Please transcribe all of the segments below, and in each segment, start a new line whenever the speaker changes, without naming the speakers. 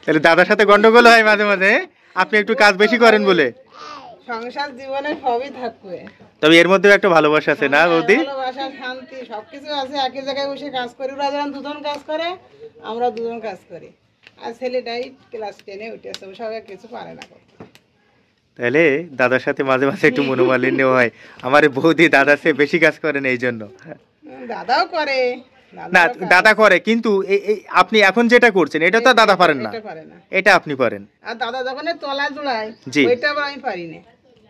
তাহলে দাদার সাথে গন্ডগোল হয় মাঝে মাঝে, আপনি একটু কাজ বেশি করেন বলে।
সংসার জীবনে সবই থাকবে,
তবে এর মধ্যেও একটা ভালোবাসা আছে না বৌদি?
ভালোবাসা, শান্তি সবকিছু আছে। একই জায়গায় বসে কাজ করি, ওরা যখন দুজন কাজ করে আমরা দুজন কাজ করি। আর ছেলেটাই ক্লাস 10-এ উঠেছে, সব কিছু পারে না করতে।
তাহলে দাদার সাথে মাঝে মাঝে একটু মনোমালিন্য হয়, আমার বৌদি দাদার চেয়ে বেশি কাজ করেন এই জন্য।
দাদাও করে,
না দাদা করে, কিন্তু আপনি এখন যেটা করছেন এটা তো দাদা পারেন না, এটা আপনি পারেন।
আর দাদা যখন তলা জোড়ায় ওইটা আবার আমি পারি না।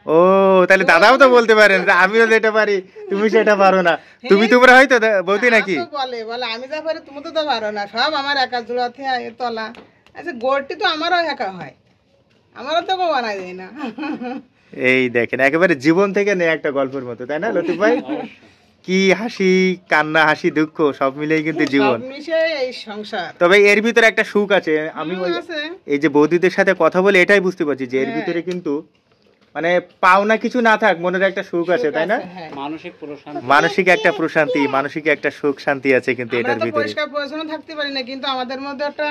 ও তাহলে দাদাও তো বলতে পারেন যে আমিও যেটা পারি তুমি সেটা পারো না, তুমি তোমরা হয়তো বৌদি নাকি
বলে বলে আমি যা পারি তুমি তো পারো না, সব আমার একা জোড়াতে তলা। আচ্ছা গোড়টি তো আমারও একা হয়, আমারও তো বানাই যায় না।
এই দেখেন একেবারে জীবন থেকে নেই একটা গল্পের মতো, তাই না লতিফ ভাই? কি হাসি কান্না, হাসি দুঃখ সব মিলেই কিন্তু জীবন,
এই সংসার।
তবে এর ভিতরে একটা সুখ আছে। আমি এই যে বৌদিদের সাথে কথা বলে এটাই বুঝতে পারছি যে এর ভিতরে কিন্তু মানে পাওনা কিছু না থাক, মনের একটা সুখ আছে, তাই না? মানসিক একটা প্রশান্তি, মানসিক একটা সুখ শান্তি আছে কিন্তু এটার ভিতরে।
পরিষ্কার পরিচ্ছন্ন থাকতে পারি না, কিন্তু আমাদের মধ্যে একটা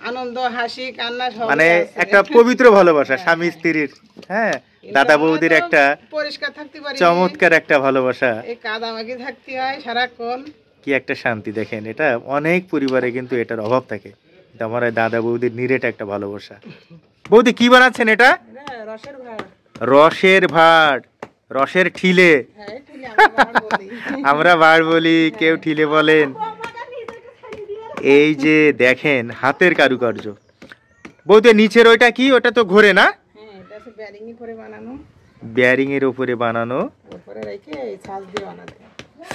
আনন্দ, হাসি কান্না সব
মানে একটা পবিত্র ভালোবাসা স্বামী স্ত্রীর। হ্যাঁ, দাদা বৌদির একটা
পরিষ্কার থাকতে পারি,
চমৎকার একটা ভালোবাসা।
এই কাদামাকি থাকতে হয় সারাক্ষণ,
কি একটা শান্তি। দেখেন এটা অনেক পরিবারে কিন্তু এটার অভাব থাকে, কিন্তু আমার দাদা বৌদির নিরেট একটা ভালোবাসা। বৌদি কি বানাচ্ছেন এটা?
রসের ভাড়।
রসের ভাড়, রসের ঠিলে, আমরা ভাড় বলি, কেউ ঠিলে বলেন। এই যে দেখেন হাতের কারুকার্য। বৌদি নিচের ওইটা কি? ওটা তো ঘোরে না? বেয়ারিং এর উপরে বানানো,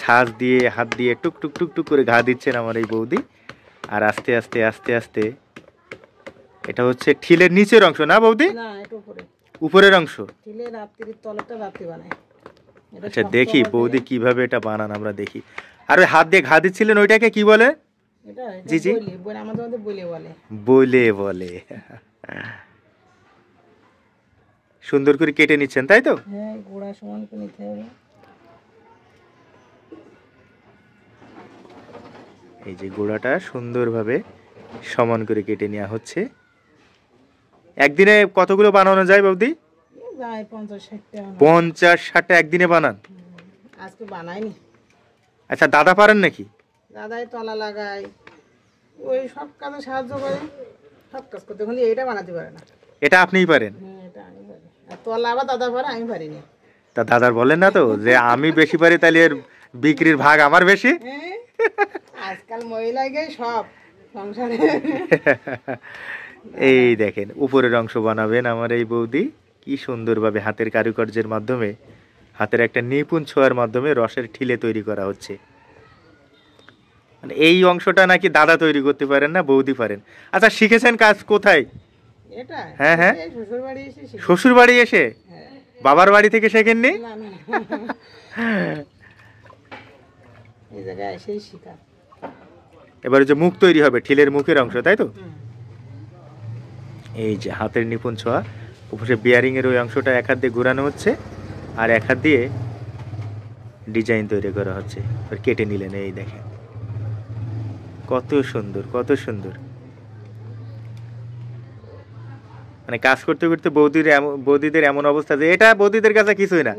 ছাঁচ দিয়ে হাত দিয়ে টুক টুক টুক টুক করে ঘা দিচ্ছেন আমার এই বৌদি। আর আস্তে আস্তে আস্তে আস্তে এটা হচ্ছে ঠিলের নিচের অংশ না বৌদি? উপরের অংশ। আচ্ছা দেখি বৌদি কিভাবে এটা বানান, আমরা দেখি। আর ওই হাত দিয়ে ঘা দিচ্ছিলেন ওইটাকে কি বলে? জি জি, বলে বলে। সুন্দর করে কেটে নিচ্ছেন তাই তো? এই যে গোড়াটা সুন্দরভাবে সমান করে কেটে নেওয়া হচ্ছে। একদিনে কতগুলো বানানো যায় বৌদি? 50-60টা একদিনে বানান?
আজকে বানাইনি।
আচ্ছা দাদা পারেন নাকি?
দাদাই তলা লাগায়, ওই সব কাজে সাহায্য করে, সব কাজ করতে, কিন্তু এটা বানাতে পারে না।
এটা আপনিই পারেন?
এটা আমি পারি। আর তলা আবার দাদা পারে, আমি পারিনি।
তা দাদার বলেন না তো যে আমি বেশি পারি, তাহলে এর বিক্রির ভাগ আমার বেশি?
আজকাল মহিলাকে সব সংসারে।
এই দেখেন উপরের অংশ বানাবেন আমার এই বৌদি, কি সুন্দরভাবে হাতের কারুকার্যের মাধ্যমে, হাতের একটা নিপুণ ছোঁয়ার মাধ্যমে রসের ঠিলে তৈরি করা হচ্ছে। মানে এই অংশটা নাকি দাদা তৈরি করতে পারেন না, বৌদি পারেন। আচ্ছা শিখেছেন কাজ কোথায়?
এটা
হ্যাঁ হ্যাঁ, শ্বশুর বাড়ি এসে। বাবার বাড়ি থেকে শেখেননি?
এই জায়গায় এসেই শিখা।
এবারে যে মুখ তৈরি হবে, ঠিলের মুখের অংশ, তাই তো? এই যে হাতের নিপুণ ছোঁয়া, উপরে বিয়ারিং এর ওই অংশটা এক হাত দিয়ে ঘোরানো হচ্ছে, আর এক হাত দিয়ে ডিজাইন তৈরি করা হচ্ছে। কেটে নিলেন, এই দেখেন কত সুন্দর, কত সুন্দর। মানে কাজ করতে করতে বৌদিদের এমন অবস্থা যে এটা বৌদিদের কাছে কিছুই না,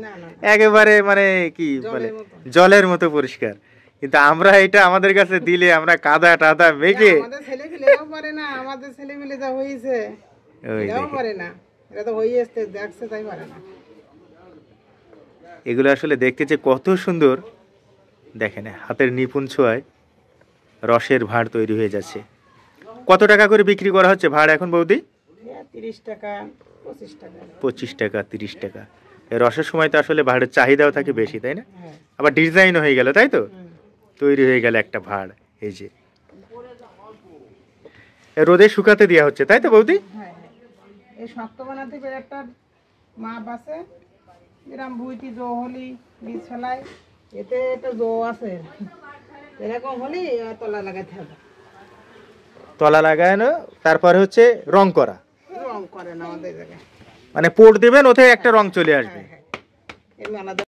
একেবারে মানে কি বলে জলের মতো পরিষ্কার। কিন্তু আমরা এটা আমাদের কাছে দিলে আমরা কাদা টাদা মেখে,
আমাদের ছেলেপিলেও পারে না, আমাদের ছেলেপিলে যা হইছে এটাও পারে না, এটা তো হই আসছে দেখছে তাই পারে না।
এগুলো আসলে দেখতে যে কত সুন্দর, দেখেন হাতের নিপুণ ছোঁয়ায় রসের ভাঁড় তৈরি হয়ে যাচ্ছে। কত টাকা করে বিক্রি করা হচ্ছে ভাঁড় এখন বৌদি?
30 টাকা, 25 টাকা।
25 টাকা, 30 টাকা। রসের সময় তো আসলে ভাঁড়ের চাহিদাও থাকে বেশি, তাই না? আবার ডিজাইনও হয়ে গেল, তাই তো? তৈরি হয়ে গেল একটা ভাঁড়। এই যে রোদে শুকাতে দেওয়া হচ্ছে, তাই তো বৌদি?
এই শক্ত বানাতে একটা মাপ আছে, এরকম ভুইটি জো হলি বীজ ফেলাই, এতে একটা জো আছে, এরকম হলি তলা লাগাতে হবে।
তলা লাগানো, তারপরে হচ্ছে রং করা।
রং করে না আমাদের জায়গায়,
মানে পোড় দেবেন, ওতে একটা রং চলে আসবে।